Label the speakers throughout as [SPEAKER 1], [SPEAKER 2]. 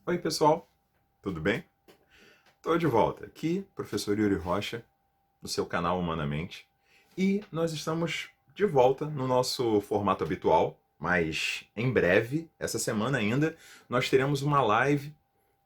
[SPEAKER 1] Oi, pessoal, tudo bem? Estou de volta aqui, professor Yuri Rocha, no seu canal Humanamente, e nós estamos de volta no nosso formato habitual, mas em breve, essa semana ainda, nós teremos uma live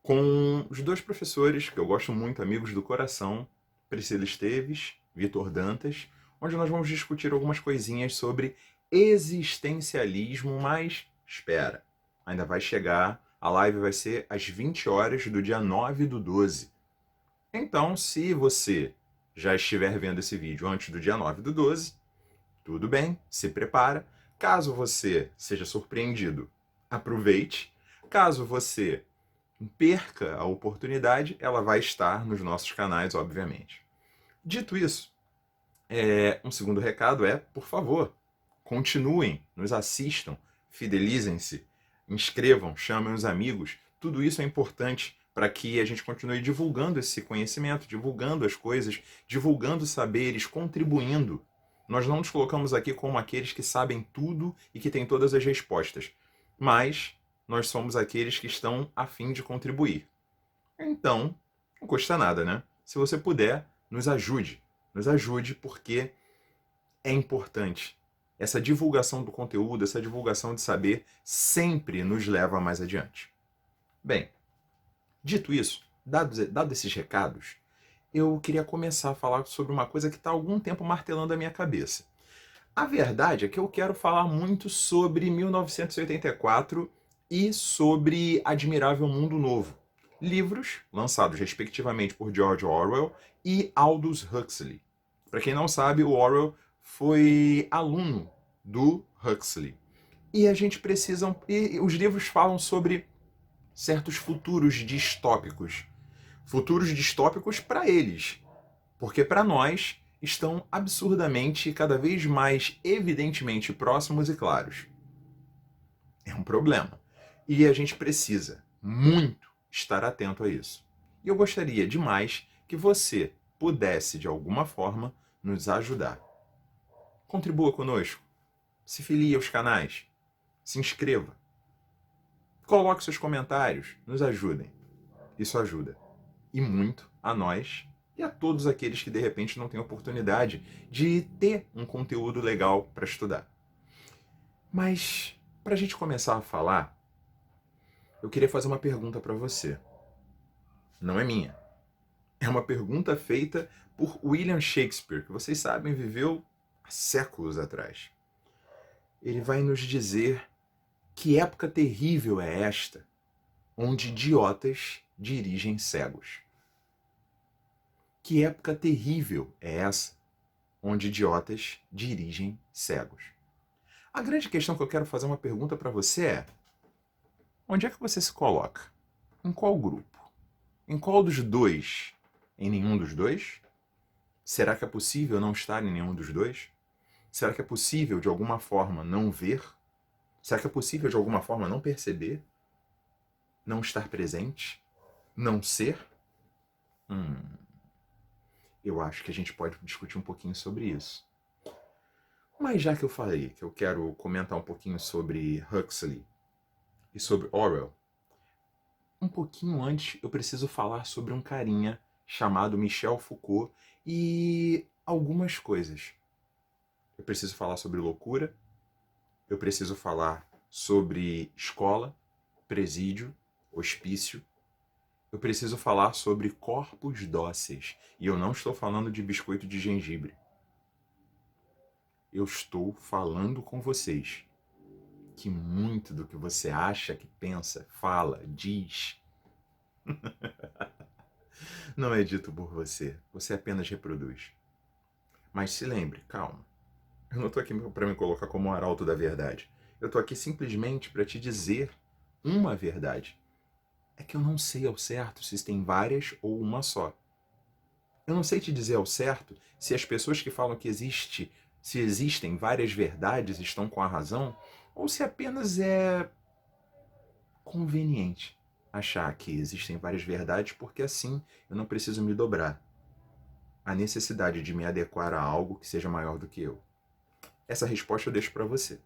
[SPEAKER 1] com os dois professores que eu gosto muito, amigos do coração, Priscila Esteves, Vitor Dantas, onde nós vamos discutir algumas coisinhas sobre existencialismo, mas espera, ainda vai chegar, a live vai ser às 20 horas do dia 9/12. Então, se você já estiver vendo esse vídeo antes do dia 9/12, tudo bem, se prepara. Caso você seja surpreendido, aproveite. Caso você perca a oportunidade, ela vai estar nos nossos canais, obviamente. Dito isso, um segundo recado é, por favor, continuem, nos assistam, fidelizem-se, inscrevam, chamem os amigos. Tudo isso é importante para que a gente continue divulgando esse conhecimento, divulgando as coisas, divulgando saberes, contribuindo. Nós não nos colocamos aqui como aqueles que sabem tudo e que têm todas as respostas, mas nós somos aqueles que estão a fim de contribuir. Então, não custa nada, né? Se você puder, nos ajude. Nos ajude porque é importante. Essa divulgação do conteúdo, essa divulgação de saber sempre nos leva mais adiante. Bem, dito isso, dado esses recados, eu queria começar a falar sobre uma coisa que está há algum tempo martelando a minha cabeça. A verdade é que eu quero falar muito sobre 1984 e sobre Admirável Mundo Novo. Livros lançados respectivamente por George Orwell e Aldous Huxley. Para quem não sabe, o Orwell foi aluno do Huxley. E a gente precisa. E os livros falam sobre certos futuros distópicos. Futuros distópicos para eles, porque para nós estão absurdamente, cada vez mais evidentemente próximos e claros. É um problema. E a gente precisa muito estar atento a isso. E eu gostaria demais que você pudesse, de alguma forma, nos ajudar. Contribua conosco, se filie aos canais, se inscreva, coloque seus comentários, nos ajudem. Isso ajuda. E muito a nós e a todos aqueles que de repente não têm oportunidade de ter um conteúdo legal para estudar. Mas, para a gente começar a falar, eu queria fazer uma pergunta para você. Não é minha. É uma pergunta feita por William Shakespeare, que vocês sabem viveu há séculos atrás. Ele vai nos dizer que época terrível é esta, onde idiotas dirigem cegos. Que época terrível é essa, onde idiotas dirigem cegos. A grande questão que eu quero fazer uma pergunta para você é: onde é que você se coloca? Em qual grupo? Em qual dos dois? Em nenhum dos dois? Será que é possível não estar em nenhum dos dois? Será que é possível, de alguma forma, não ver? Será que é possível, de alguma forma, não perceber? Não estar presente? Não ser? Eu acho que a gente pode discutir um pouquinho sobre isso. Mas já que eu falei que eu quero comentar um pouquinho sobre Huxley e sobre Orwell, um pouquinho antes eu preciso falar sobre um carinha chamado Michel Foucault e algumas coisas. Eu preciso falar sobre loucura, eu preciso falar sobre escola, presídio, hospício. Eu preciso falar sobre corpos dóceis. E eu não estou falando de biscoito de gengibre. Eu estou falando com vocês que muito do que você acha, que pensa, fala, diz, não é dito por você. Você apenas reproduz. Mas se lembre, calma. Eu não estou aqui para me colocar como um arauto da verdade. Eu estou aqui simplesmente para te dizer uma verdade. É que eu não sei ao certo se tem várias ou uma só. Eu não sei te dizer ao certo se as pessoas que falam que se existem várias verdades estão com a razão, ou se apenas é conveniente achar que existem várias verdades porque assim eu não preciso me dobrar à necessidade de me adequar a algo que seja maior do que eu. Essa resposta eu deixo para você.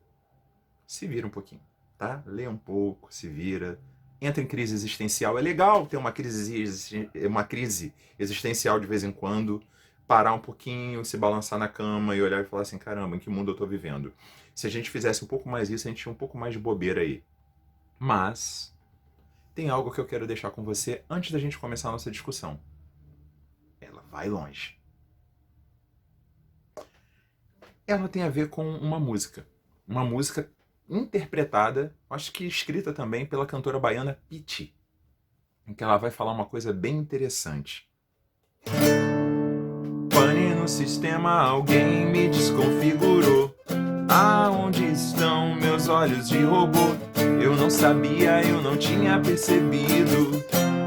[SPEAKER 1] Se vira um pouquinho, tá? Lê um pouco, se vira, entra em crise existencial. É legal ter uma crise existencial de vez em quando, parar um pouquinho, se balançar na cama e olhar e falar assim, caramba, em que mundo eu tô vivendo? Se a gente fizesse um pouco mais isso, a gente tinha um pouco mais de bobeira aí. Mas tem algo que eu quero deixar com você antes da gente começar a nossa discussão. Ela vai longe. Ela tem a ver com uma música. Uma música interpretada, acho que escrita também pela cantora baiana Pitty, em que ela vai falar uma coisa bem interessante. Pane no sistema, alguém me desconfigurou. Aonde estão meus olhos de robô? Eu não sabia, eu não tinha percebido.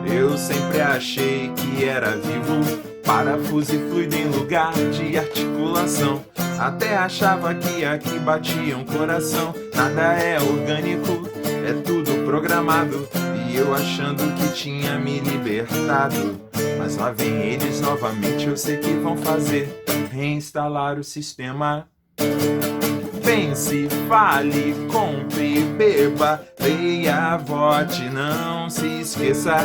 [SPEAKER 1] Eu sempre achei que era vivo. Parafuso e fluido em lugar de articulação. Até achava que aqui batia um coração. Nada é orgânico, é tudo programado. E eu achando que tinha me libertado. Mas lá vem eles novamente, eu sei que vão fazer reinstalar o sistema. Pense, fale, compre, beba, leia, vote, não se esqueça.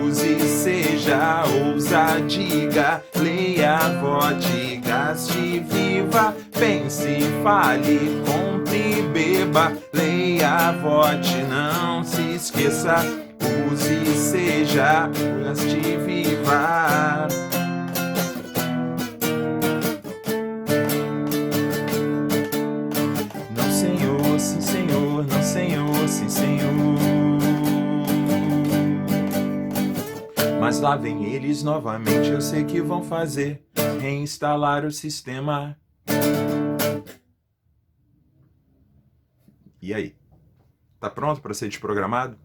[SPEAKER 1] Use, seja, ousa, diga, leia, vote, gaste, viva. Pense, fale, compre, beba, leia, vote, não se esqueça. Use, seja, gaste, viva. Não, senhor, sim, senhor, não, senhor, sim, senhor. Mas lá vem eles novamente, eu sei que vão fazer reinstalar o sistema. E aí? Tá pronto para ser desprogramado?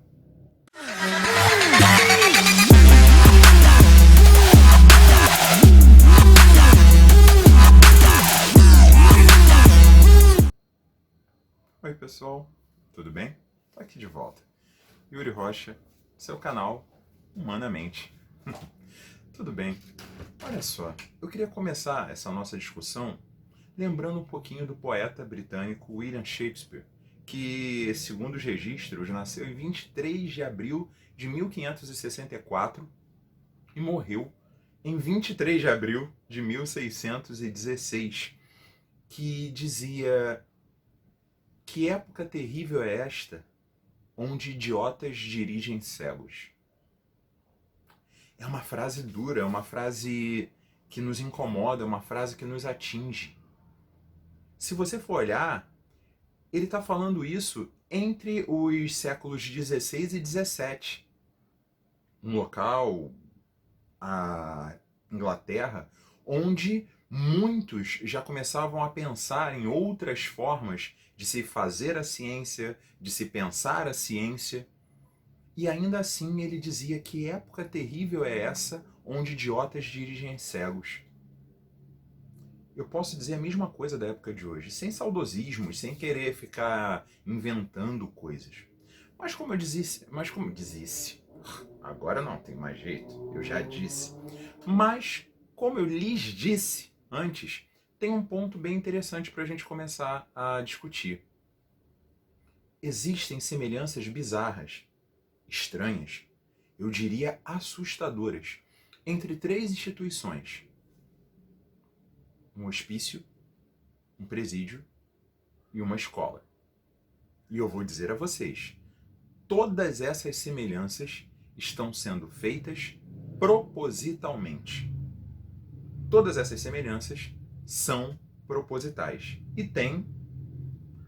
[SPEAKER 1] Oi pessoal, tudo bem? Tô aqui de volta. Yuri Rocha, seu canal Humanamente. Tudo bem. Olha só, eu queria começar essa nossa discussão lembrando um pouquinho do poeta britânico William Shakespeare, que, segundo os registros, nasceu em 23 de abril de 1564 e morreu em 23 de abril de 1616, que dizia: que época terrível é esta, onde idiotas dirigem cegos. É uma frase dura, é uma frase que nos incomoda, é uma frase que nos atinge. Se você for olhar, ele está falando isso entre os séculos XVI e XVII. Um local, a Inglaterra, onde muitos já começavam a pensar em outras formas de se fazer a ciência, de se pensar a ciência. E ainda assim ele dizia: que época terrível é essa onde idiotas dirigem cegos. Eu posso dizer a mesma coisa da época de hoje, sem saudosismos, sem querer ficar inventando coisas. Mas como eu disse, agora não tem mais jeito, eu já disse. Mas como eu lhes disse antes, tem um ponto bem interessante para a gente começar a discutir. Existem semelhanças bizarras, estranhas, eu diria assustadoras, entre três instituições: um hospício, um presídio e uma escola. E eu vou dizer a vocês, todas essas semelhanças estão sendo feitas propositalmente. Todas essas semelhanças são propositais e têm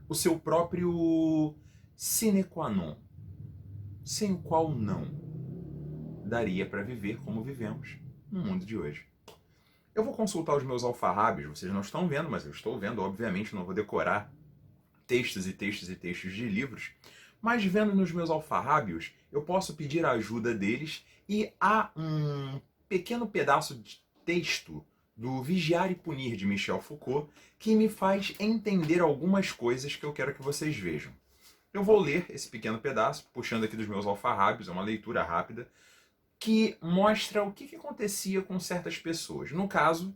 [SPEAKER 1] o seu próprio sine qua non, sem o qual não daria para viver como vivemos no mundo de hoje. Eu vou consultar os meus alfarrábios, vocês não estão vendo, mas eu estou vendo, obviamente não vou decorar textos e textos e textos de livros, mas vendo nos meus alfarrábios, eu posso pedir a ajuda deles e há um pequeno pedaço de texto do Vigiar e Punir de Michel Foucault que me faz entender algumas coisas que eu quero que vocês vejam. Eu vou ler esse pequeno pedaço, puxando aqui dos meus alfarrábios, é uma leitura rápida, que mostra o que acontecia com certas pessoas. No caso,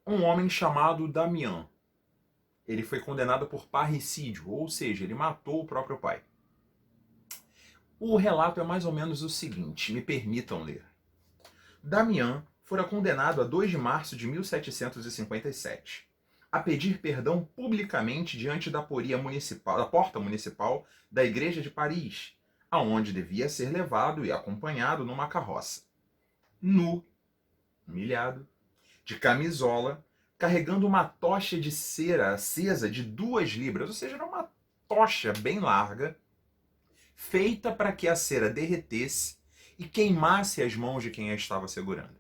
[SPEAKER 1] um homem chamado Damian. Ele foi condenado por parricídio, ou seja, ele matou o próprio pai. O relato é mais ou menos o seguinte, me permitam ler. Damião fora condenado a 2 de março de 1757 a pedir perdão publicamente diante da porta municipal da Igreja de Paris, aonde devia ser levado e acompanhado numa carroça. Nu, humilhado, de camisola, carregando uma tocha de cera acesa de 2 libras, ou seja, era uma tocha bem larga, feita para que a cera derretesse e queimasse as mãos de quem a estava segurando.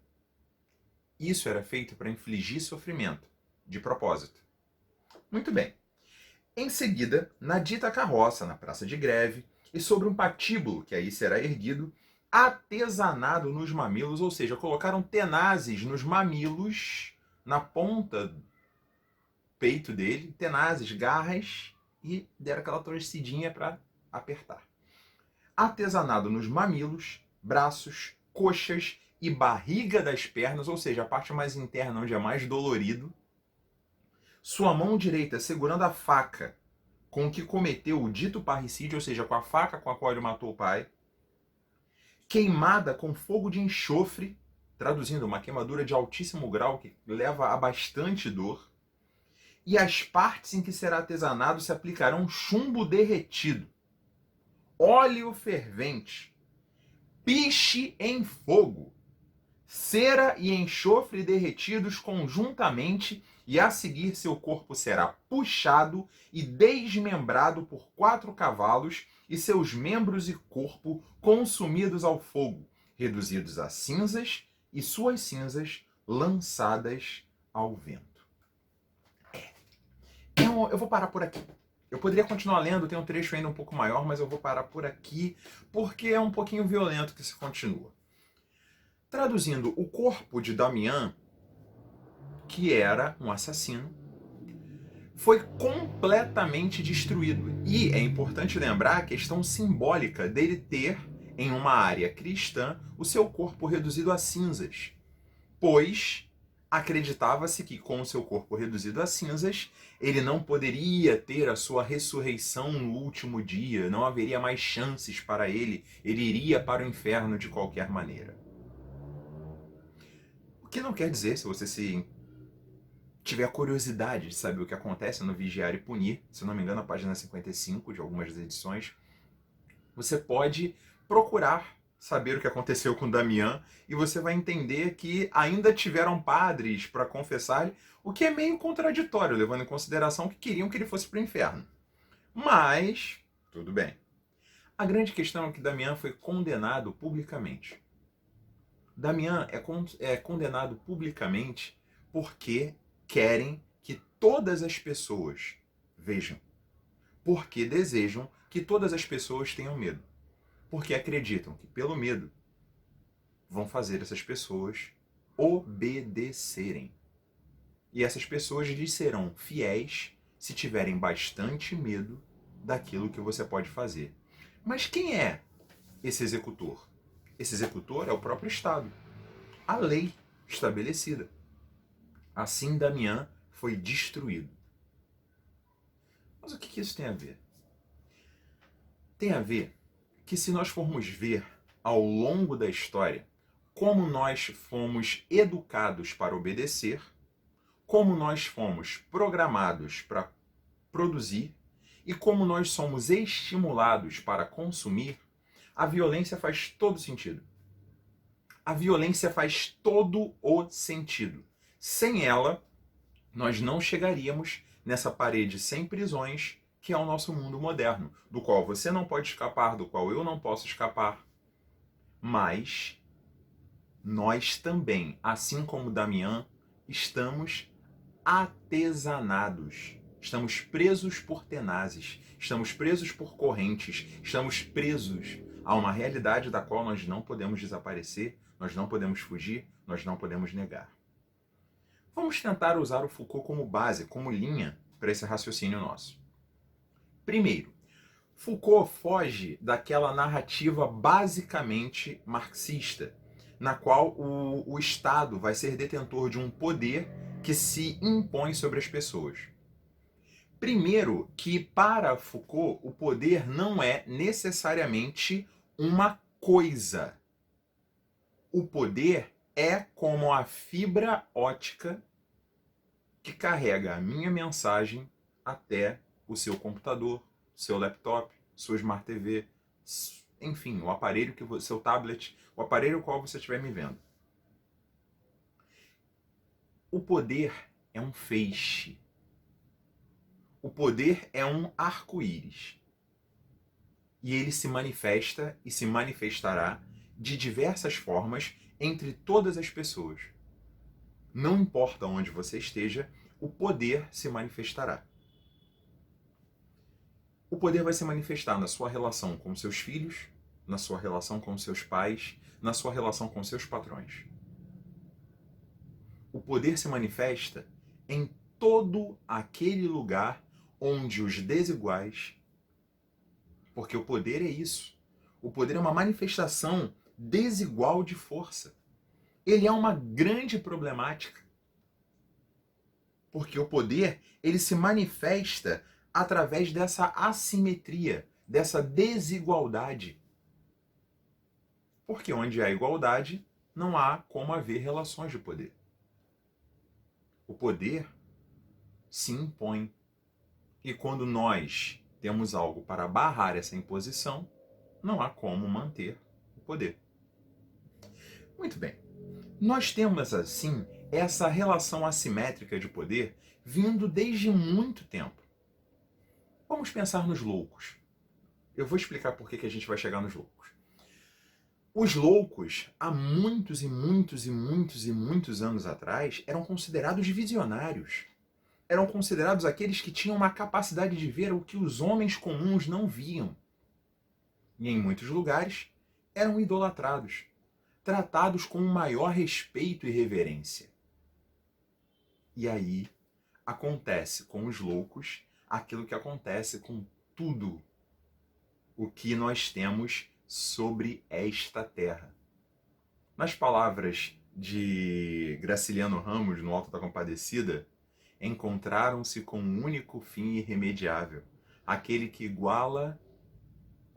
[SPEAKER 1] Isso era feito para infligir sofrimento, de propósito. Muito bem. Em seguida, na dita carroça, na praça de greve, e sobre um patíbulo que aí será erguido, atesanado nos mamilos, ou seja, colocaram tenazes nos mamilos, na ponta do peito dele, tenazes, garras, e deram aquela torcidinha para apertar. Atesanado nos mamilos, braços, coxas e barriga das pernas, ou seja, a parte mais interna onde é mais dolorido. Sua mão direita segurando a faca com que cometeu o dito parricídio, ou seja, com a faca com a qual ele matou o pai. Queimada com fogo de enxofre, traduzindo, uma queimadura de altíssimo grau que leva a bastante dor. E as partes em que será atesanado se aplicarão chumbo derretido, óleo fervente, piche em fogo, cera e enxofre derretidos conjuntamente, e a seguir seu corpo será puxado e desmembrado por 4 cavalos, e seus membros e corpo consumidos ao fogo, reduzidos a cinzas, e suas cinzas lançadas ao vento. Então, eu vou parar por aqui. Eu poderia continuar lendo, tem um trecho ainda um pouco maior, mas eu vou parar por aqui, porque é um pouquinho violento que se continua. Traduzindo, o corpo de Damião, que era um assassino, foi completamente destruído. E é importante lembrar a questão simbólica dele ter, em uma área cristã, o seu corpo reduzido a cinzas. Pois acreditava-se que com o seu corpo reduzido a cinzas, ele não poderia ter a sua ressurreição no último dia, não haveria mais chances para ele, ele iria para o inferno de qualquer maneira. O que não quer dizer, se você tiver curiosidade de saber o que acontece no Vigiar e Punir, se não me engano, a página 55 de algumas das edições, você pode procurar saber o que aconteceu com Damião e você vai entender que ainda tiveram padres para confessar, o que é meio contraditório, levando em consideração que queriam que ele fosse para o inferno. Mas, tudo bem. A grande questão é que Damião foi condenado publicamente. Damião é condenado publicamente porque querem que todas as pessoas vejam. Porque desejam que todas as pessoas tenham medo. Porque acreditam que, pelo medo, vão fazer essas pessoas obedecerem. E essas pessoas lhes serão fiéis se tiverem bastante medo daquilo que você pode fazer. Mas quem é esse executor? Esse executor é o próprio Estado. A lei estabelecida. Assim Damião foi destruído. Mas o que isso tem a ver? Tem a ver que, se nós formos ver ao longo da história como nós fomos educados para obedecer, como nós fomos programados para produzir e como nós somos estimulados para consumir, a violência faz todo sentido. A violência faz todo o sentido. Sem ela, nós não chegaríamos nessa parede sem prisões que é o nosso mundo moderno, do qual você não pode escapar, do qual eu não posso escapar. Mas nós também, assim como Damião, estamos atesanados. Estamos presos por tenazes, estamos presos por correntes, estamos presos a uma realidade da qual nós não podemos desaparecer, nós não podemos fugir, nós não podemos negar. Vamos tentar usar o Foucault como base, como linha para esse raciocínio nosso. Primeiro, Foucault foge daquela narrativa basicamente marxista, na qual o Estado vai ser detentor de um poder que se impõe sobre as pessoas. Primeiro, que para Foucault o poder não é necessariamente uma coisa. O poder é como a fibra ótica que carrega a minha mensagem até o seu computador, seu laptop, sua Smart TV, enfim, o aparelho que seu tablet, o aparelho qual você estiver me vendo. O poder é um feixe. O poder é um arco-íris. E ele se manifesta e se manifestará de diversas formas entre todas as pessoas. Não importa onde você esteja, o poder se manifestará. O poder vai se manifestar na sua relação com seus filhos, na sua relação com seus pais, na sua relação com seus patrões. O poder se manifesta em todo aquele lugar onde os desiguais, porque o poder é isso. O poder é uma manifestação desigual de força. Ele é uma grande problemática. Porque o poder, ele se manifesta através dessa assimetria, dessa desigualdade. Porque onde há igualdade, não há como haver relações de poder. O poder se impõe. E quando nós temos algo para barrar essa imposição, não há como manter o poder. Muito bem. Nós temos, assim, essa relação assimétrica de poder vindo desde muito tempo. Vamos pensar nos loucos. Eu vou explicar por que a gente vai chegar nos loucos. Os loucos, há muitos e muitos e muitos e muitos anos atrás, eram considerados visionários. Eram considerados aqueles que tinham uma capacidade de ver o que os homens comuns não viam. E em muitos lugares eram idolatrados, tratados com o maior respeito e reverência. E aí acontece com os loucos aquilo que acontece com tudo o que nós temos sobre esta terra. Nas palavras de Graciliano Ramos, no Alto da Compadecida, encontraram-se com um único fim irremediável, aquele que iguala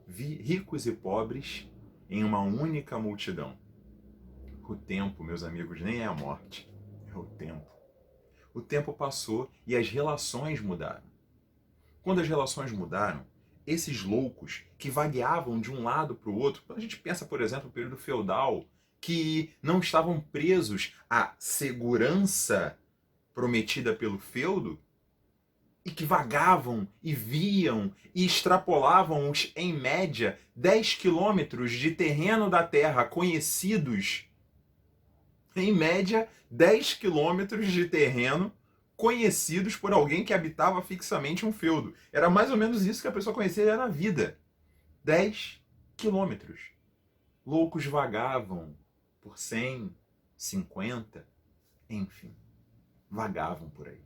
[SPEAKER 1] ricos e pobres em uma única multidão. O tempo, meus amigos, nem é a morte, é o tempo. O tempo passou e as relações mudaram. Quando as relações mudaram, esses loucos que vagueavam de um lado para o outro, quando a gente pensa, por exemplo, no período feudal, que não estavam presos à segurança prometida pelo feudo, e que vagavam e viam e extrapolavam os, em média, 10 quilômetros de terreno da terra conhecidos. Em média, 10 quilômetros de terreno conhecidos por alguém que habitava fixamente um feudo. Era mais ou menos isso que a pessoa conhecia na vida. 10 quilômetros. Loucos vagavam por 100, 50, enfim, vagavam por aí.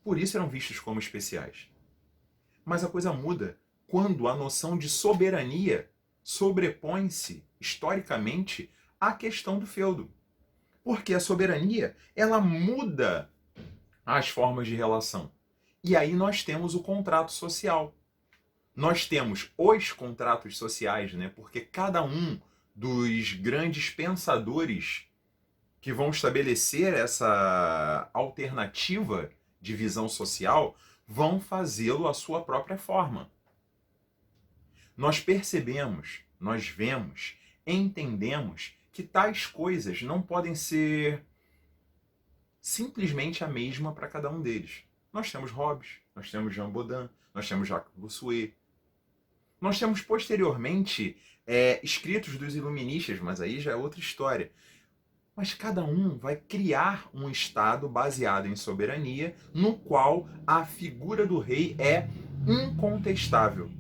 [SPEAKER 1] Por isso eram vistos como especiais. Mas a coisa muda quando a noção de soberania sobrepõe-se, historicamente, à questão do feudo. Porque a soberania, ela muda as formas de relação. E aí nós temos o contrato social. Nós temos os contratos sociais, né? Porque cada um dos grandes pensadores que vão estabelecer essa alternativa de visão social vão fazê-lo à sua própria forma. Nós percebemos, nós vemos, entendemos que tais coisas não podem ser simplesmente a mesma para cada um deles. Nós temos Hobbes, nós temos Jean Baudin, nós temos Jacques Bossuet. Nós temos posteriormente escritos dos iluministas, mas aí já é outra história. Mas cada um vai criar um Estado baseado em soberania, no qual a figura do rei é incontestável,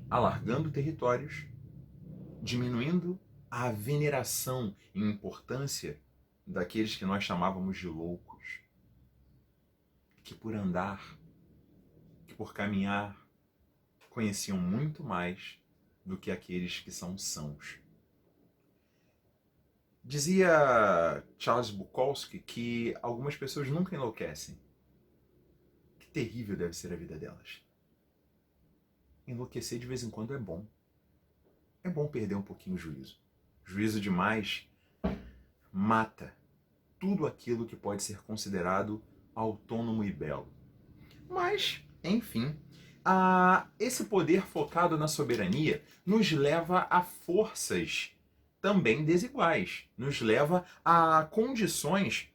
[SPEAKER 1] alargando territórios, diminuindo a veneração e importância daqueles que nós chamávamos de loucos, que por andar, que por caminhar, conheciam muito mais do que aqueles que são sãos. Dizia Charles Bukowski que algumas pessoas nunca enlouquecem. Que terrível deve ser a vida delas. Enlouquecer de vez em quando é bom. bom perder um pouquinho o juízo. Juízo demais mata tudo aquilo que pode ser considerado autônomo e belo. Mas, enfim, esse poder focado na soberania nos leva a forças também desiguais, nos leva a condições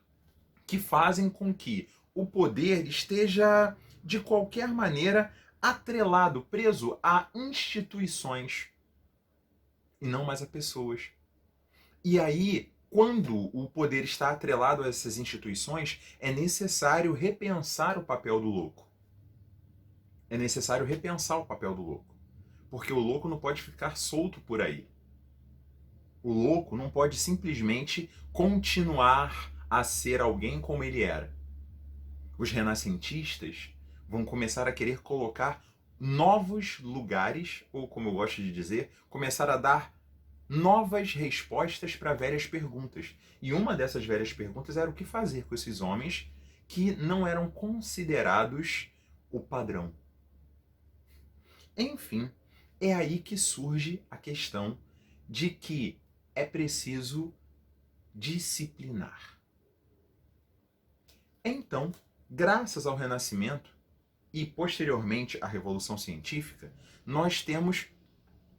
[SPEAKER 1] que fazem com que o poder esteja, de qualquer maneira, atrelado, preso a instituições e não mais a pessoas. E aí, quando o poder está atrelado a essas instituições, é necessário repensar o papel do louco. É necessário repensar o papel do louco. Porque o louco não pode ficar solto por aí. O louco não pode simplesmente continuar a ser alguém como ele era. Os renascentistas vão começar a querer colocar novos lugares, ou como eu gosto de dizer, começar a dar novas respostas para velhas perguntas. E uma dessas velhas perguntas era o que fazer com esses homens que não eram considerados o padrão. Enfim, é aí que surge a questão de que é preciso disciplinar. Então, graças ao Renascimento e posteriormente à Revolução Científica, nós temos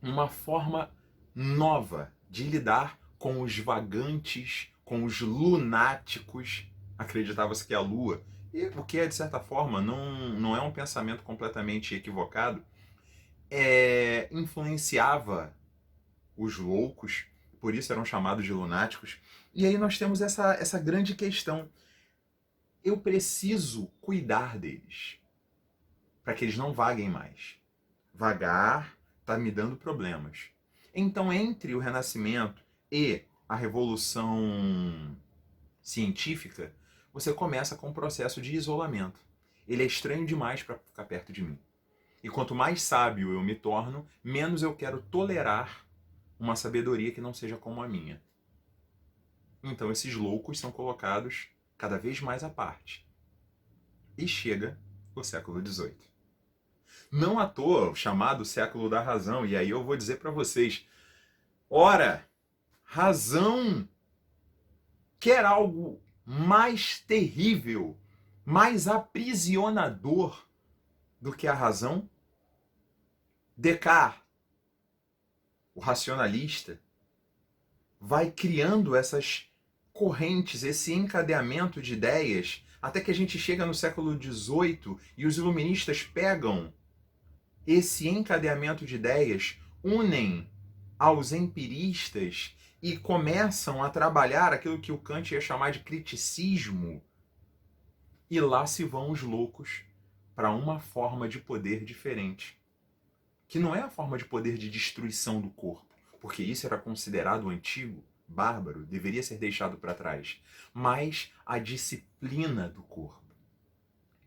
[SPEAKER 1] uma forma nova de lidar com os vagantes, com os lunáticos. Acreditava-se que a Lua, e o que é, de certa forma, não é um pensamento completamente equivocado, influenciava os loucos, por isso eram chamados de lunáticos. E aí nós temos essa grande questão. Eu preciso cuidar deles, para que eles não vaguem mais. Vagar está me dando problemas. Então, entre o Renascimento e a Revolução Científica, você começa com um processo de isolamento. Ele é estranho demais para ficar perto de mim. E quanto mais sábio eu me torno, menos eu quero tolerar uma sabedoria que não seja como a minha. Então, esses loucos são colocados cada vez mais à parte. E chega o século XVIII. Não à toa, o chamado século da razão. E aí eu vou dizer para vocês, ora, razão quer algo mais terrível, mais aprisionador do que a razão? Descartes, o racionalista, vai criando essas correntes, esse encadeamento de ideias, até que a gente chega no século XVIII e os iluministas pegam esse encadeamento de ideias, unem aos empiristas e começam a trabalhar aquilo que o Kant ia chamar de criticismo. E lá se vão os loucos para uma forma de poder diferente, que não é a forma de poder de destruição do corpo, porque isso era considerado antigo, bárbaro, deveria ser deixado para trás, mas a disciplina do corpo.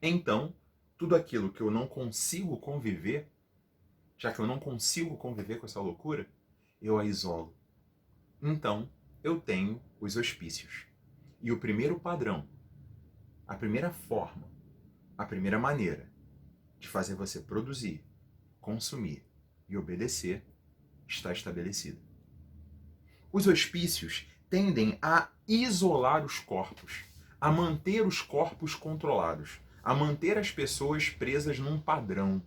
[SPEAKER 1] Então, tudo aquilo que eu não consigo conviver, já que eu não consigo conviver com essa loucura, eu a isolo. Então, eu tenho os hospícios. E o primeiro padrão, a primeira forma, a primeira maneira de fazer você produzir, consumir e obedecer está estabelecida. Os hospícios tendem a isolar os corpos, a manter os corpos controlados, a manter as pessoas presas num padrão.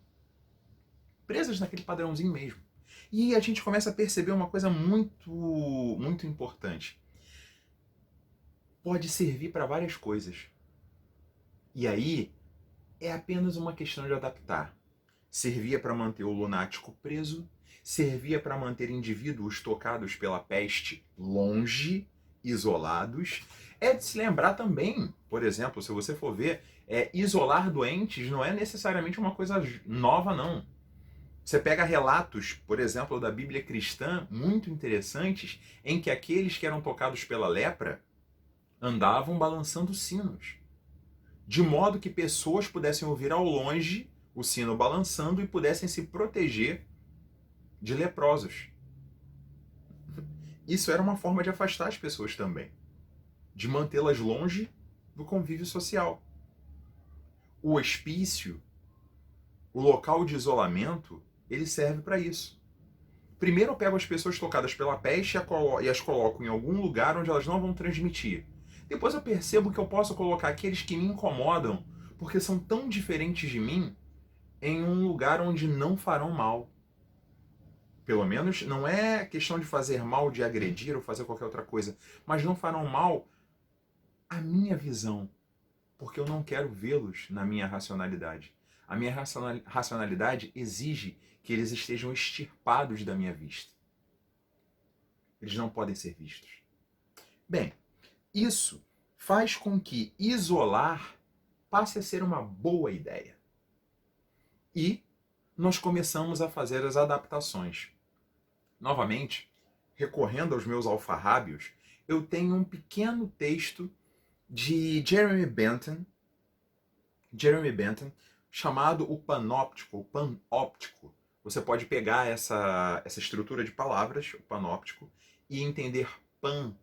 [SPEAKER 1] Presas naquele padrãozinho mesmo. E a gente começa a perceber uma coisa muito importante. Pode servir para várias coisas. E aí, é apenas uma questão de adaptar. Servia para manter o lunático preso, servia para manter indivíduos tocados pela peste longe, isolados. É de se lembrar também, por exemplo, se você for ver, isolar doentes não é necessariamente uma coisa nova, não. Você pega relatos, por exemplo, da Bíblia cristã, muito interessantes, em que aqueles que eram tocados pela lepra andavam balançando sinos, de modo que pessoas pudessem ouvir ao longe o sino balançando e pudessem se proteger de leprosos. Isso era uma forma de afastar as pessoas também, de mantê-las longe do convívio social. O hospício, o local de isolamento, ele serve para isso. Primeiro eu pego as pessoas tocadas pela peste e as coloco em algum lugar onde elas não vão transmitir. Depois eu percebo que eu posso colocar aqueles que me incomodam, porque são tão diferentes de mim, em um lugar onde não farão mal. Pelo menos não é questão de fazer mal, de agredir ou fazer qualquer outra coisa, mas não farão mal à minha visão, porque eu não quero vê-los na minha racionalidade. A minha racionalidade exige que eles estejam extirpados da minha vista. Eles não podem ser vistos. Bem, isso faz com que isolar passe a ser uma boa ideia. E nós começamos a fazer as adaptações. Novamente, recorrendo aos meus alfarrábios, eu tenho um pequeno texto de Jeremy Bentham, chamado o panóptico, o panóptico. Você pode pegar essa estrutura de palavras, o panóptico, e entender pan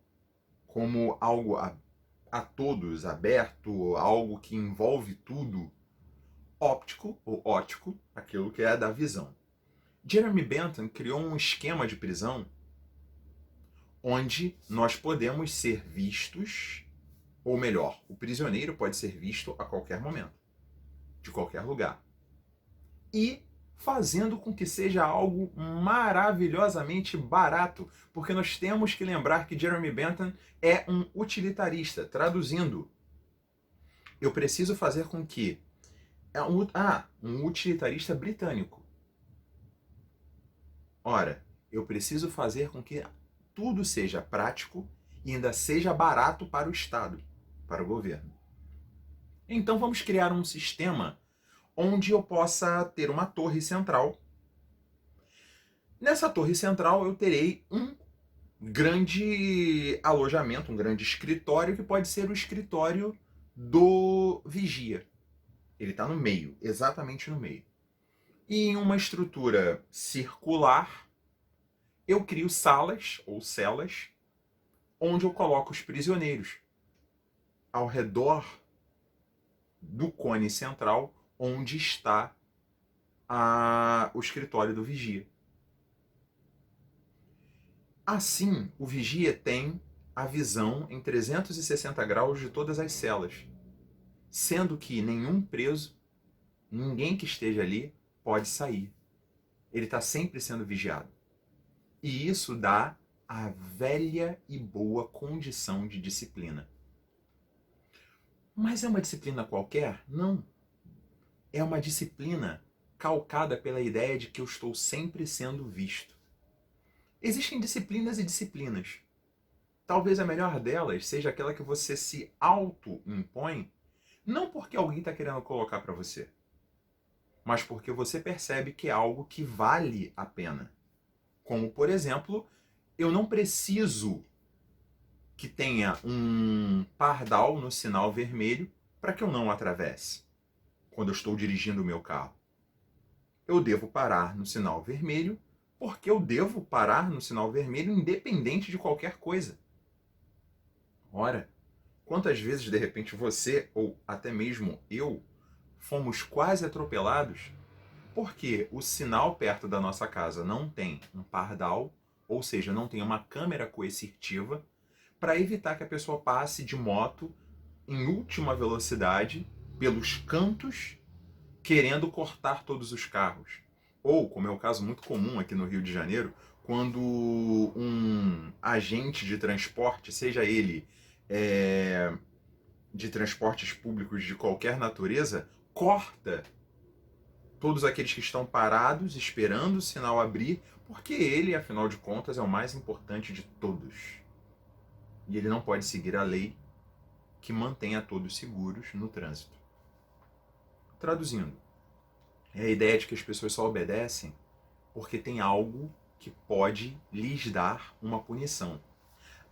[SPEAKER 1] como algo a todos, aberto, algo que envolve tudo. Óptico, ou ótico, aquilo que é da visão. Jeremy Bentham criou um esquema de prisão onde nós podemos ser vistos, ou melhor, o prisioneiro pode ser visto a qualquer momento, de qualquer lugar. E fazendo com que seja algo maravilhosamente barato, porque nós temos que lembrar que Jeremy Bentham é um utilitarista. Traduzindo, eu preciso fazer com que um utilitarista britânico. Ora, eu preciso fazer com que tudo seja prático e ainda seja barato para o Estado, para o governo. Então vamos criar um sistema onde eu possa ter uma torre central. Nessa torre central eu terei um grande alojamento, um grande escritório, que pode ser o escritório do vigia. Ele está no meio, exatamente no meio. E em uma estrutura circular, eu crio salas ou celas onde eu coloco os prisioneiros ao redor do cone central onde está o escritório do vigia. Assim, o vigia tem a visão em 360 graus de todas as celas, sendo que nenhum preso, ninguém que esteja ali, pode sair. Ele está sempre sendo vigiado. E isso dá a velha e boa condição de disciplina. Mas é uma disciplina qualquer? Não. É uma disciplina calcada pela ideia de que eu estou sempre sendo visto. Existem disciplinas e disciplinas. Talvez a melhor delas seja aquela que você se auto-impõe, não porque alguém está querendo colocar para você, mas porque você percebe que é algo que vale a pena. Como, por exemplo, eu não preciso que tenha um pardal no sinal vermelho para que eu não atravesse quando eu estou dirigindo o meu carro. Eu devo parar no sinal vermelho porque eu devo parar no sinal vermelho independente de qualquer coisa. Ora, quantas vezes de repente você, ou até mesmo eu, fomos quase atropelados porque o sinal perto da nossa casa não tem um pardal, ou seja, não tem uma câmera coercitiva, para evitar que a pessoa passe de moto em última velocidade pelos cantos, querendo cortar todos os carros. Ou, como é o caso muito comum aqui no Rio de Janeiro, quando um agente de transporte, seja ele de transportes públicos de qualquer natureza, corta todos aqueles que estão parados, esperando o sinal abrir, porque ele, afinal de contas, é o mais importante de todos. E ele não pode seguir a lei que mantém a todos seguros no trânsito. Traduzindo, é a ideia de que as pessoas só obedecem porque tem algo que pode lhes dar uma punição.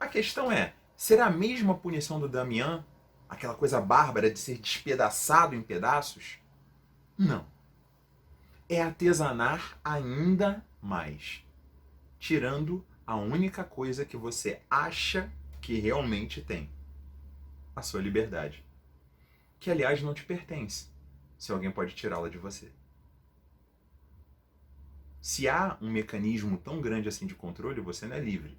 [SPEAKER 1] A questão é, será a mesma punição do Damian, aquela coisa bárbara de ser despedaçado em pedaços? Não. É artesanar ainda mais, tirando a única coisa que você acha que realmente tem, a sua liberdade, que aliás não te pertence, se alguém pode tirá-la de você. Se há um mecanismo tão grande assim de controle, você não é livre.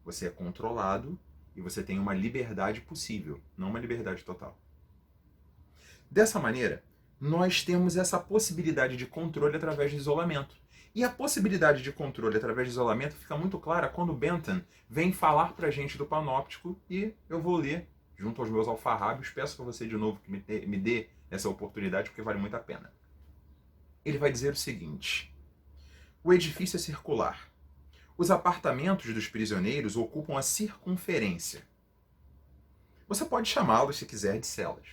[SPEAKER 1] Você é controlado e você tem uma liberdade possível, não uma liberdade total. Dessa maneira, nós temos essa possibilidade de controle através de isolamento. E a possibilidade de controle através de isolamento fica muito clara quando Bentham vem falar para a gente do panóptico, e eu vou ler junto aos meus alfarrábios. Peço para você de novo que me dê essa oportunidade, porque vale muito a pena. Ele vai dizer o seguinte: o edifício é circular. Os apartamentos dos prisioneiros ocupam a circunferência. Você pode chamá-los, se quiser, de celas.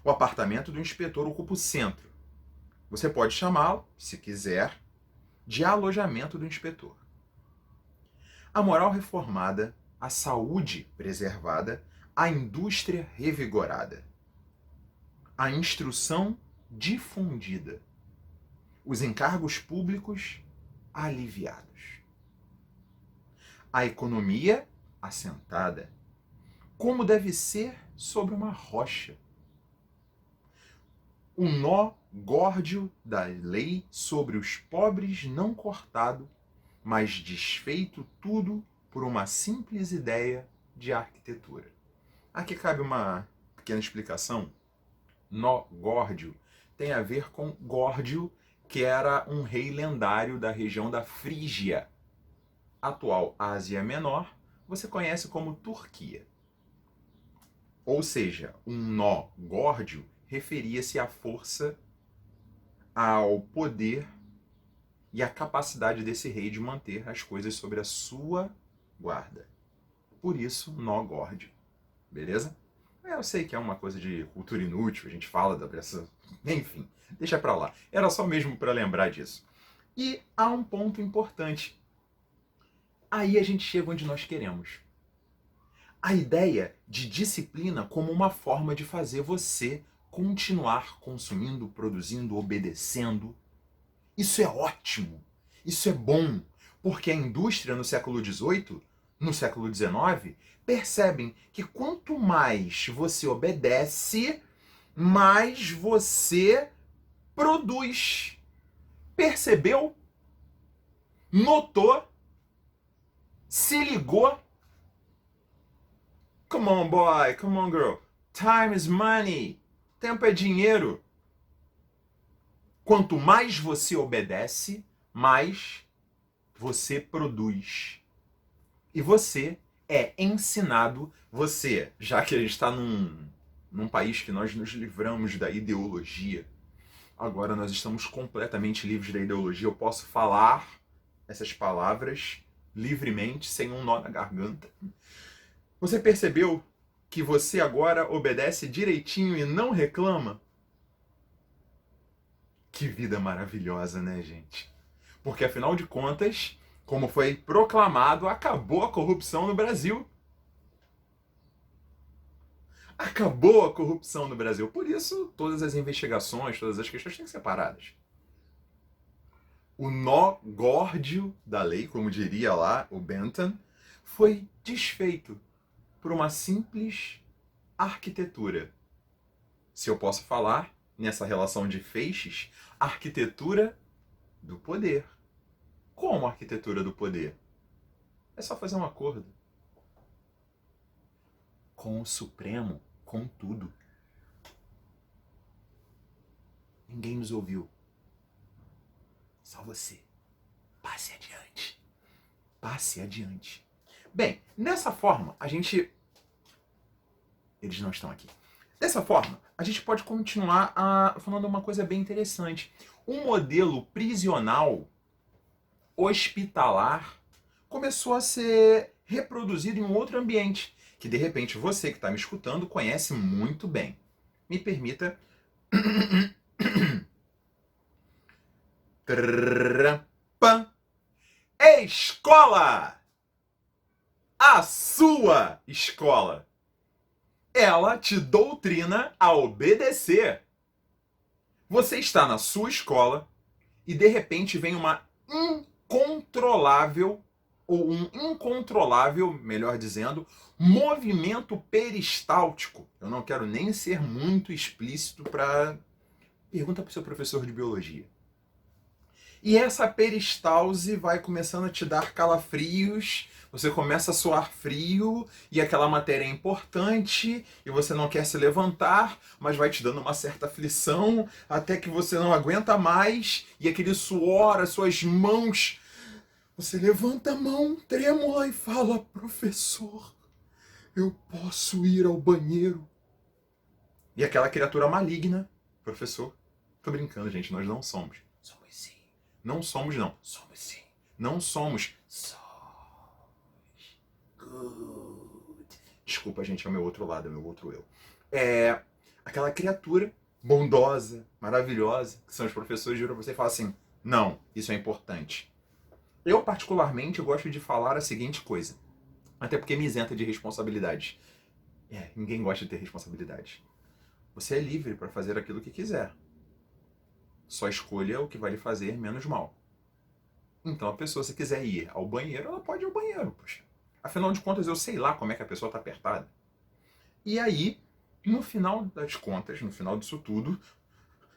[SPEAKER 1] O apartamento do inspetor ocupa o centro. Você pode chamá-lo, se quiser, de alojamento do inspetor. A moral reformada, a saúde preservada, a indústria revigorada, a instrução difundida, os encargos públicos aliviados, a economia assentada, como deve ser sobre uma rocha, o nó górdio da lei sobre os pobres não cortado, mas desfeito tudo por uma simples ideia de arquitetura. Aqui cabe uma pequena explicação. Nó górdio tem a ver com Górdio, que era um rei lendário da região da Frígia, atual Ásia Menor, você conhece como Turquia. Ou seja, um nó górdio referia-se à força, ao poder e à capacidade desse rei de manter as coisas sob a sua guarda. Por isso, nó górdio. Beleza? Eu sei que é uma coisa de cultura inútil, a gente fala da pressão. Enfim, deixa pra lá. Era só mesmo para lembrar disso. E há um ponto importante. Aí a gente chega onde nós queremos. A ideia de disciplina como uma forma de fazer você continuar consumindo, produzindo, obedecendo. Isso é ótimo, isso é bom, porque a indústria no século XVIII, no século XIX, percebem que quanto mais você obedece, mais você produz. Percebeu? Notou? Se ligou? Come on, boy, come on, girl. Time is money. Tempo é dinheiro. Quanto mais você obedece, mais você produz. E você é ensinado, já que a gente está num país que nós nos livramos da ideologia, agora nós estamos completamente livres da ideologia. Eu posso falar essas palavras livremente, sem um nó na garganta. Você percebeu que você agora obedece direitinho e não reclama? Que vida maravilhosa, né, gente? Porque, afinal de contas, como foi proclamado, acabou a corrupção no Brasil. Acabou a corrupção no Brasil. Por isso, todas as investigações, todas as questões têm que ser separadas. O nó górdio da lei, como diria lá o Bentham, foi desfeito por uma simples arquitetura. Se eu posso falar, nessa relação de feixes, arquitetura do poder. Como arquitetura do poder? É só fazer um acordo com o Supremo, com tudo. Ninguém nos ouviu. Só você. Passe adiante. Passe adiante. Bem, dessa forma, eles não estão aqui. Dessa forma, a gente pode continuar falando uma coisa bem interessante. Um modelo prisional hospitalar começou a ser reproduzido em um outro ambiente, que de repente você que está me escutando conhece muito bem. Me permita... Escola! A sua escola! Ela te doutrina a obedecer. Você está na sua escola e de repente vem uma incontrolável, melhor dizendo, movimento peristáltico. Eu não quero nem ser muito explícito para... Pergunta para o seu professor de biologia. E essa peristalse vai começando a te dar calafrios, você começa a suar frio, e aquela matéria é importante, e você não quer se levantar, mas vai te dando uma certa aflição, até que você não aguenta mais, e aquele suor, as suas mãos. Você levanta a mão trêmula e fala: professor, eu posso ir ao banheiro? E aquela criatura maligna: professor, tô brincando, gente, nós não somos. Somos sim. Não somos, não. Somos sim. Não somos. Somos. Good. Desculpa, gente, é o meu outro lado, é o meu outro eu. É aquela criatura bondosa, maravilhosa, que são os professores, viram pra você e falam assim: não, isso é importante. Eu, particularmente, gosto de falar a seguinte coisa. Até porque me isenta de responsabilidade. Ninguém gosta de ter responsabilidade. Você é livre para fazer aquilo que quiser. Só escolha o que vai lhe fazer menos mal. Então a pessoa, se quiser ir ao banheiro, ela pode ir ao banheiro, poxa. Afinal de contas, eu sei lá como é que a pessoa está apertada. E aí, no final das contas, no final disso tudo,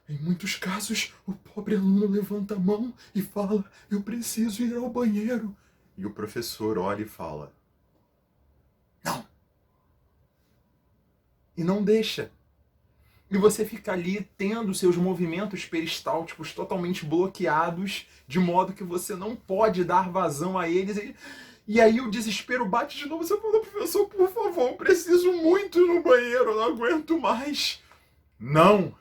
[SPEAKER 1] em muitos casos, o pobre aluno levanta a mão e fala: eu preciso ir ao banheiro. E o professor olha e fala: não. E não deixa. E você fica ali tendo seus movimentos peristálticos totalmente bloqueados, de modo que você não pode dar vazão a eles. E aí o desespero bate de novo. Você fala: professor, por favor, eu preciso muito ir no banheiro, eu não aguento mais. Não!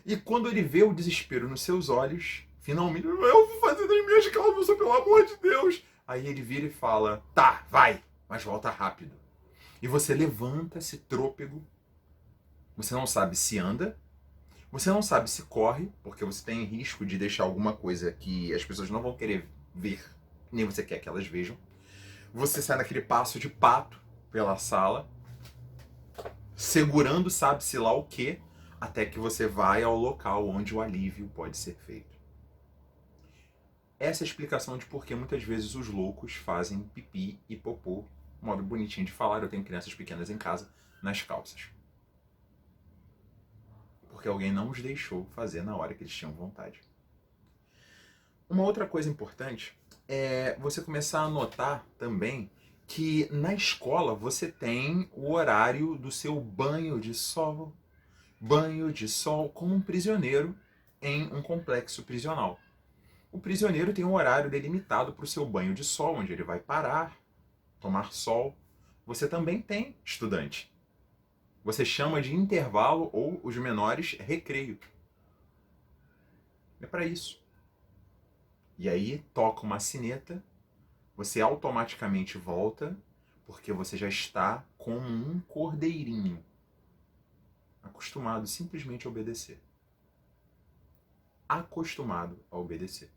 [SPEAKER 1] E quando ele vê o desespero nos seus olhos, finalmente: eu vou fazer das minhas calças, pelo amor de Deus. Aí ele vira e fala: tá, vai, mas volta rápido. E você levanta-se trôpego. Você não sabe se anda, você não sabe se corre, porque você tem risco de deixar alguma coisa que as pessoas não vão querer ver, nem você quer que elas vejam. Você sai naquele passo de pato pela sala, segurando sabe-se lá o quê, até que você vai ao local onde o alívio pode ser feito. Essa é a explicação de por que muitas vezes os loucos fazem pipi e popô, modo bonitinho de falar, eu tenho crianças pequenas em casa, nas calças. Porque alguém não os deixou fazer na hora que eles tinham vontade. Uma outra coisa importante é você começar a notar também que na escola você tem o horário do seu banho de sol. Banho de sol como um prisioneiro em um complexo prisional. O prisioneiro tem um horário delimitado para o seu banho de sol, onde ele vai parar, tomar sol. Você também tem, estudante. Você chama de intervalo ou, os menores, recreio. É para isso. E aí toca uma sineta, você automaticamente volta, porque você já está como um cordeirinho, acostumado simplesmente a obedecer. Acostumado a obedecer.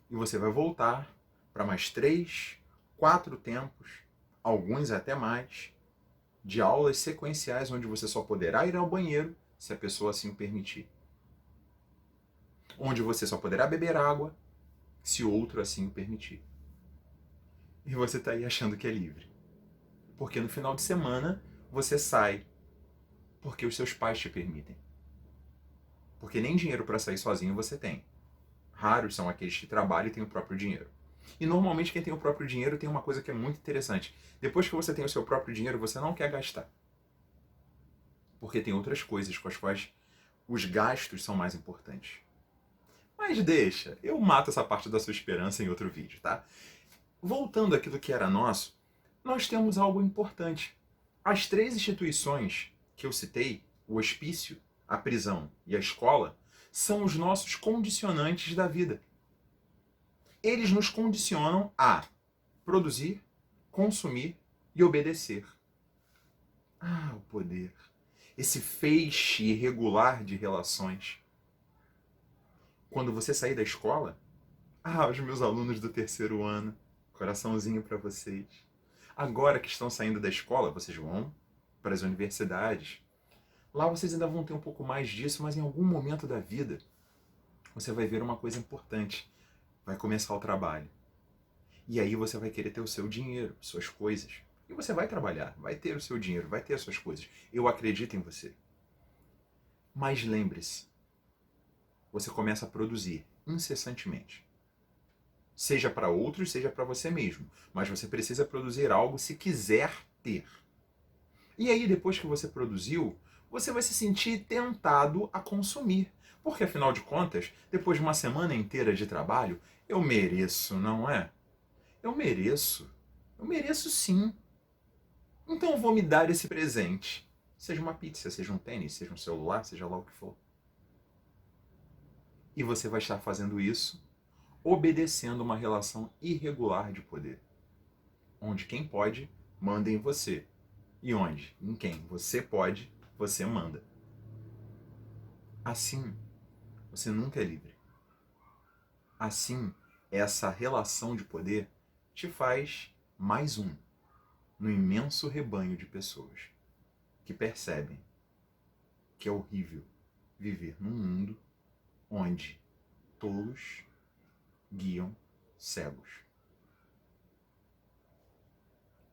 [SPEAKER 1] E você vai voltar para mais 3, 4 tempos, alguns até mais, de aulas sequenciais onde você só poderá ir ao banheiro se a pessoa assim o permitir. Onde você só poderá beber água se outro assim o permitir. E você está aí achando que é livre. Porque no final de semana você sai porque os seus pais te permitem. Porque nem dinheiro para sair sozinho você tem. Raros são aqueles que trabalham e têm o próprio dinheiro. E normalmente quem tem o próprio dinheiro tem uma coisa que é muito interessante. Depois que você tem o seu próprio dinheiro, você não quer gastar. Porque tem outras coisas com as quais os gastos são mais importantes. Mas deixa, eu mato essa parte da sua esperança em outro vídeo, tá? Voltando àquilo que era nosso, nós temos algo importante. As 3 instituições que eu citei, o hospício, a prisão e a escola, são os nossos condicionantes da vida. Eles nos condicionam a produzir, consumir e obedecer. Ah, o poder. Esse feixe irregular de relações. Quando você sair da escola, os meus alunos do 3º ano, coraçãozinho para vocês. Agora que estão saindo da escola, vocês vão para as universidades. Lá vocês ainda vão ter um pouco mais disso, mas em algum momento da vida você vai ver uma coisa importante. Vai começar o trabalho. E aí você vai querer ter o seu dinheiro, suas coisas. E você vai trabalhar, vai ter o seu dinheiro, vai ter as suas coisas. Eu acredito em você. Mas lembre-se, você começa a produzir incessantemente. Seja para outros, seja para você mesmo. Mas você precisa produzir algo se quiser ter. E aí, depois que você produziu, você vai se sentir tentado a consumir. Porque, afinal de contas, depois de uma semana inteira de trabalho, eu mereço, não é? Eu mereço. Eu mereço sim. Então eu vou me dar esse presente. Seja uma pizza, seja um tênis, seja um celular, seja lá o que for. E você vai estar fazendo isso obedecendo uma relação irregular de poder. Onde quem pode, manda em você. E onde, em quem você pode, você manda. Assim, você nunca é livre. Assim, essa relação de poder te faz mais um no imenso rebanho de pessoas que percebem que é horrível viver num mundo onde tolos guiam cegos.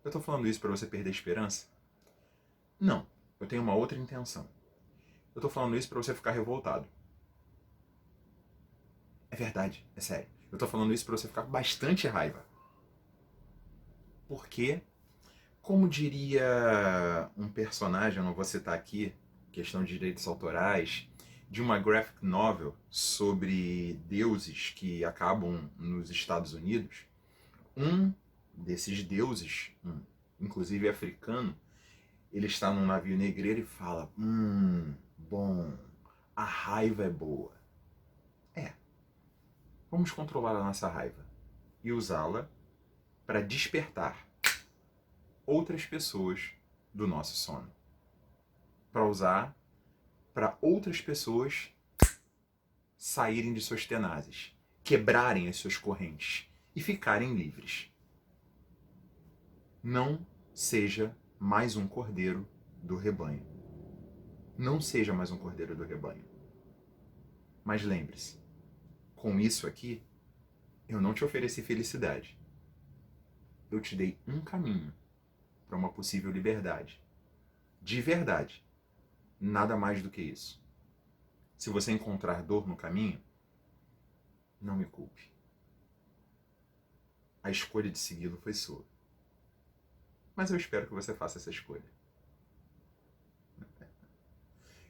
[SPEAKER 1] Eu tô falando isso para você perder a esperança? Não, eu tenho uma outra intenção. Eu tô falando isso para você ficar revoltado. É verdade, é sério. Eu tô falando isso para você ficar com bastante raiva. Porque, como diria um personagem, eu não vou citar aqui, questão de direitos autorais, de uma graphic novel sobre deuses que acabam nos Estados Unidos, um desses deuses, inclusive africano, ele está num navio negreiro e fala: bom, a raiva é boa. É, vamos controlar a nossa raiva e usá-la para despertar outras pessoas do nosso sono. Para usar para outras pessoas saírem de suas tenazes, quebrarem as suas correntes e ficarem livres. Não seja mais um cordeiro do rebanho. Não seja mais um cordeiro do rebanho. Mas lembre-se, com isso aqui, eu não te ofereci felicidade. Eu te dei um caminho para uma possível liberdade. De verdade. Nada mais do que isso. Se você encontrar dor no caminho, não me culpe. A escolha de segui-lo foi sua. Mas eu espero que você faça essa escolha.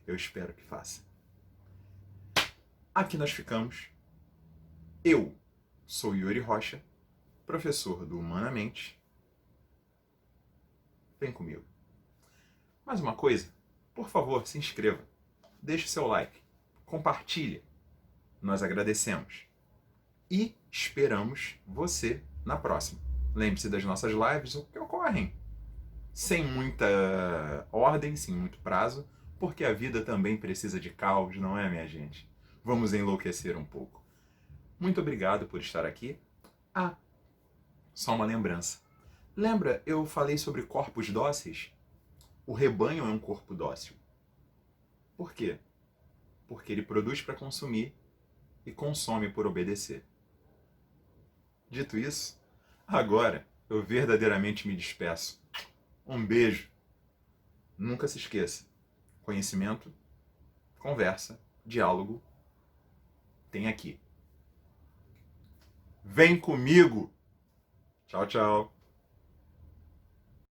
[SPEAKER 1] Eu espero que faça. Aqui nós ficamos. Eu sou Yuri Rocha, professor do Humanamente. Vem comigo. Mais uma coisa, por favor, se inscreva. Deixe seu like. Compartilhe. Nós agradecemos. E esperamos você na próxima. Lembre-se das nossas lives que ocorrem sem muita ordem, sem muito prazo, porque a vida também precisa de caos, não é, minha gente? Vamos enlouquecer um pouco. Muito obrigado por estar aqui. Ah, só uma lembrança. Lembra, eu falei sobre corpos dóceis? O rebanho é um corpo dócil. Por quê? Porque ele produz para consumir e consome por obedecer. Dito isso, agora eu verdadeiramente me despeço. Um beijo. Nunca se esqueça. Conhecimento, conversa, diálogo, tem aqui. Vem comigo! Tchau, tchau.